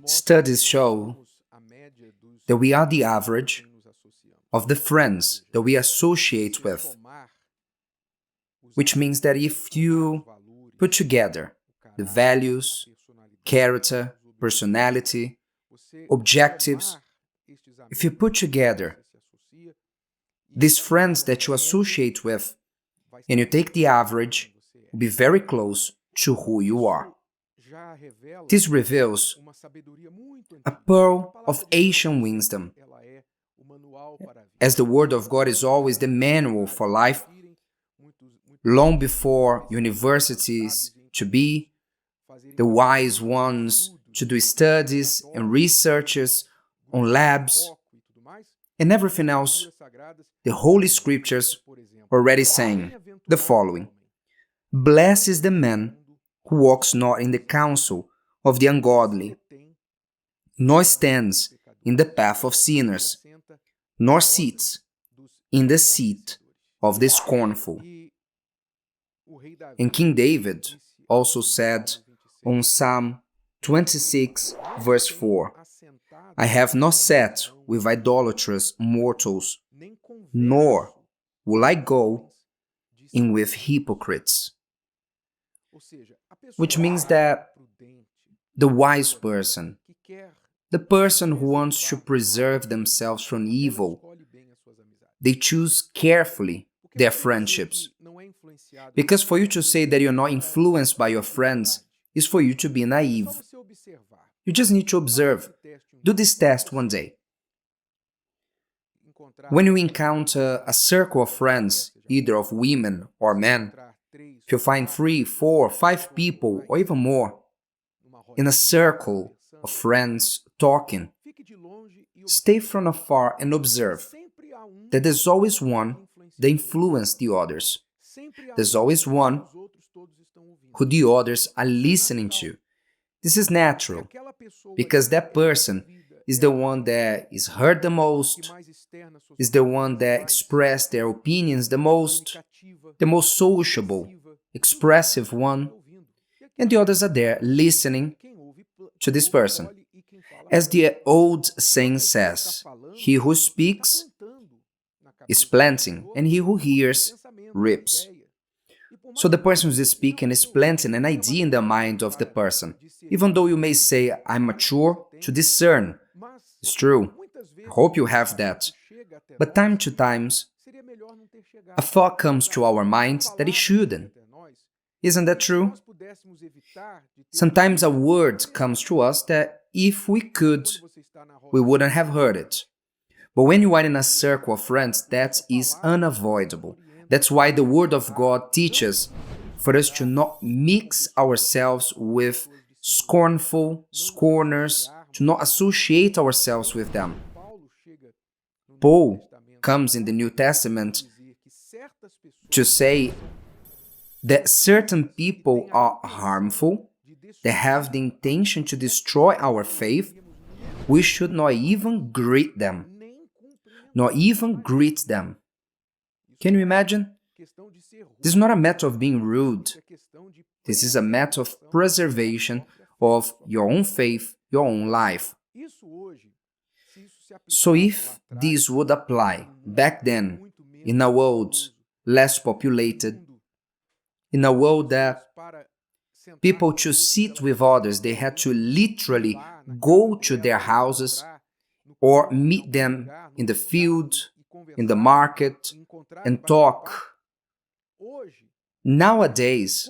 Studies show that we are the average of the friends that we associate with, which means that if you put together the values, character, personality, objectives, if you put together these friends that you associate with and you take the average, will be very close to who you are. This reveals a pearl of ancient wisdom. As the Word of God is always the manual for life, long before universities to be, the wise ones to do studies and researches on labs and everything else, the Holy Scriptures already saying the following: Blessed is the man who walks not in the counsel of the ungodly, nor stands in the path of sinners, nor sits in the seat of the scornful. And King David also said on Psalm 26, verse 4, I have not sat with idolatrous mortals, nor will I go in with hypocrites. Which means that the wise person, the person who wants to preserve themselves from evil, they choose carefully their friendships. Because for you to say that you're not influenced by your friends is for you to be naive. You just need to observe. Do this test one day. When you encounter a circle of friends, either of women or men, if you find 3, 4, 5 people or even more in a circle of friends talking, stay from afar and observe that there's always one that influences the others. There's always one who the others are listening to. This is natural, because that person is the one that is heard the most, is the one that expressed their opinions the most sociable, expressive one, and the others are there listening to this person. As the old saying says, he who speaks is planting, and he who hears reaps. So the person who is speaking is planting an idea in the mind of the person. Even though you may say, I'm mature to discern. It's true. I hope you have that. But time to times, a thought comes to our minds that it shouldn't. Isn't that true? Sometimes a word comes to us that if we could, we wouldn't have heard it. But when you are in a circle of friends, that is unavoidable. That's why the Word of God teaches for us to not mix ourselves with scornful, scorners, to not associate ourselves with them. Paul comes in the New Testament to say that certain people are harmful, that have the intention to destroy our faith. We should not even greet them. Not even greet them. Can you imagine? This is not a matter of being rude. This is a matter of preservation of your own faith, your own life. So if this would apply back then, in a world less populated, in a world that people to sit with others, they had to literally go to their houses or meet them in the field, in the market, and talk. Nowadays,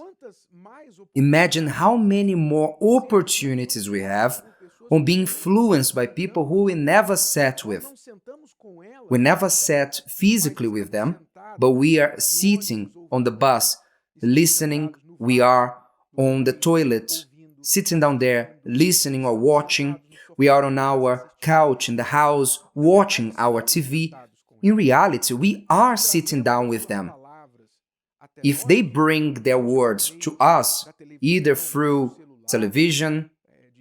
imagine how many more opportunities we have on being influenced by people who we never sat with. We never sat physically with them, but we are sitting on the bus, listening. We are on the toilet, sitting down there, listening or watching. We are on our couch in the house, watching our TV. In reality, we are sitting down with them. If they bring their words to us, either through television,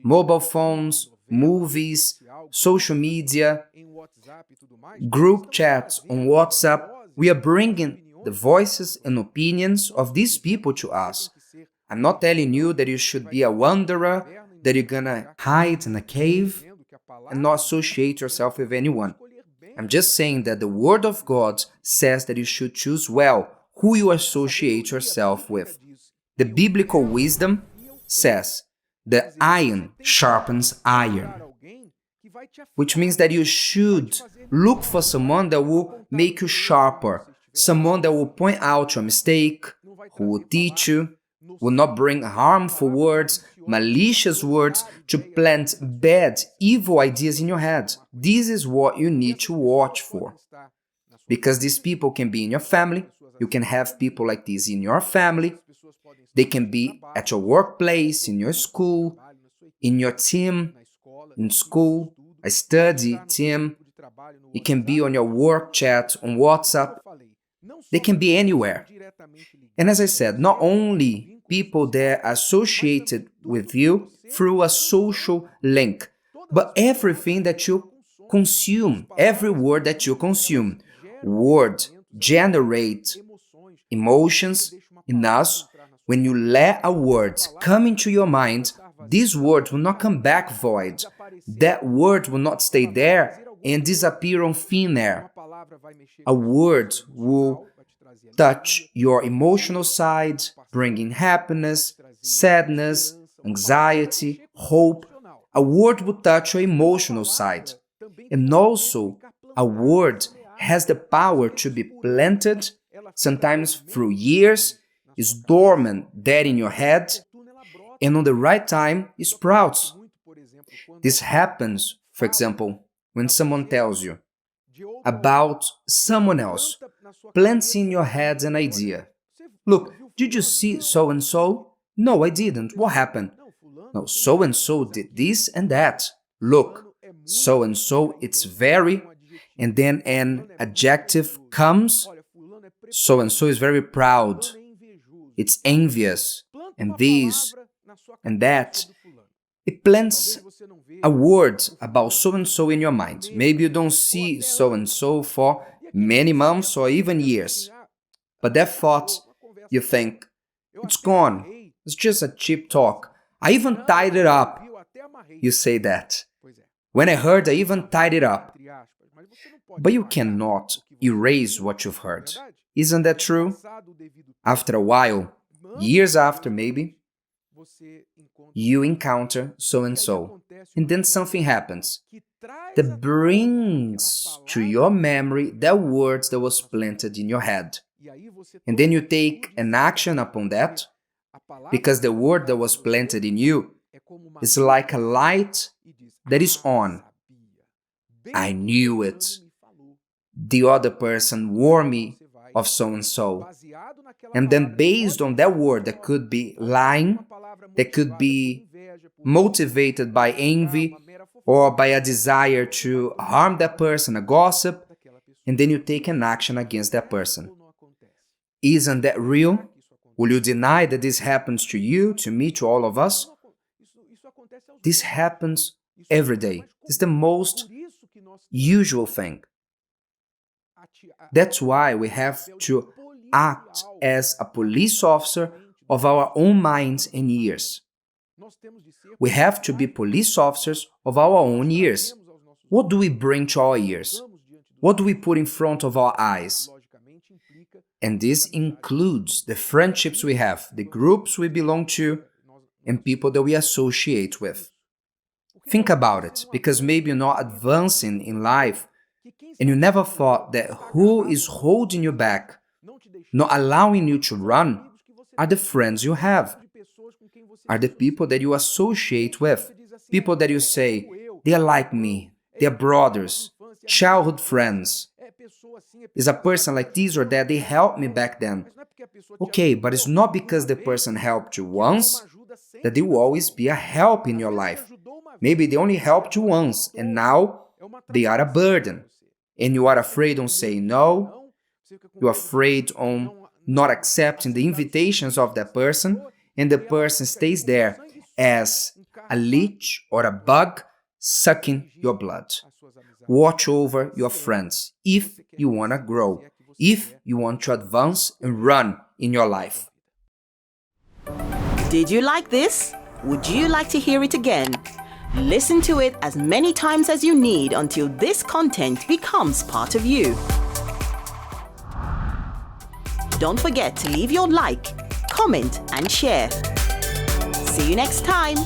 mobile phones, movies, social media, group chats on WhatsApp, we are bringing the voices and opinions of these people to us. I'm not telling you that you should be a wanderer, that you're gonna hide in a cave and not associate yourself with anyone. I'm just saying that the Word of God says that you should choose well who you associate yourself with. The biblical wisdom says that iron sharpens iron, which means that you should look for someone that will make you sharper, someone that will point out your mistake, who will teach you, will not bring harmful words, malicious words to plant bad, evil ideas in your head. This is what you need to watch for. Because these people can be in your family, you can have people like this in your family, they can be at your workplace, in your school, in your team, in school, a study team, it can be on your work chat, on WhatsApp, they can be anywhere. And as I said, not only people that are associated with you through a social link, but everything that you consume, every word that you consume. Word generate emotions in us. When you let a word come into your mind, this word will not come back void. That word will not stay there and disappear on thin air. A word will touch your emotional side, bringing happiness, sadness, anxiety, hope. A word will touch your emotional side. And also, a word has the power to be planted, sometimes through years, is dormant there in your head, and on the right time, it sprouts. This happens, for example, when someone tells you about someone else, plants in your head an idea. Look, did you see so-and-so? No, I didn't. What happened? No, so-and-so did this and that. Look, so-and-so, it's very, and then an adjective comes. So-and-so is very proud. It's envious, and this, and that. It plants a word about so-and-so in your mind. Maybe you don't see so-and-so for many months or even years. But that thought, you think, it's gone. It's just a cheap talk. I even tied it up. You say that. When I heard, I even tied it up. But you cannot erase what you've heard. Isn't that true? After a while, years after maybe, you encounter so-and-so, and then something happens that brings to your memory that words that was planted in your head. And then you take an action upon that, because the word that was planted in you is like a light that is on. I knew it. The other person warned me of so-and-so. And then based on that word that could be lying, that could be motivated by envy or by a desire to harm that person, a gossip, and then you take an action against that person. Isn't that real? Will you deny that this happens to you, to me, to all of us? This happens every day. It's the most usual thing. That's why we have to act as a police officer of our own minds and ears. We have to be police officers of our own ears. What do we bring to our ears? What do we put in front of our eyes? And this includes the friendships we have, the groups we belong to, and people that we associate with. Think about it, because maybe you're not advancing in life, and you never thought that who is holding you back, not allowing you to run, are the friends you have, are the people that you associate with, people that you say, they are like me, they are brothers, childhood friends. Is a person like this or that, they helped me back then. Okay, but it's not because the person helped you once that they will always be a help in your life. Maybe they only helped you once, and now they are a burden. And you are afraid on saying no, you're afraid on not accepting the invitations of that person, and the person stays there as a leech or a bug sucking your blood. Watch over your friends if you want to grow, if you want to advance and run in your life. Did you like this? Would you like to hear it again? Listen to it as many times as you need until this content becomes part of you. Don't forget to leave your like, comment, and share. See you next time.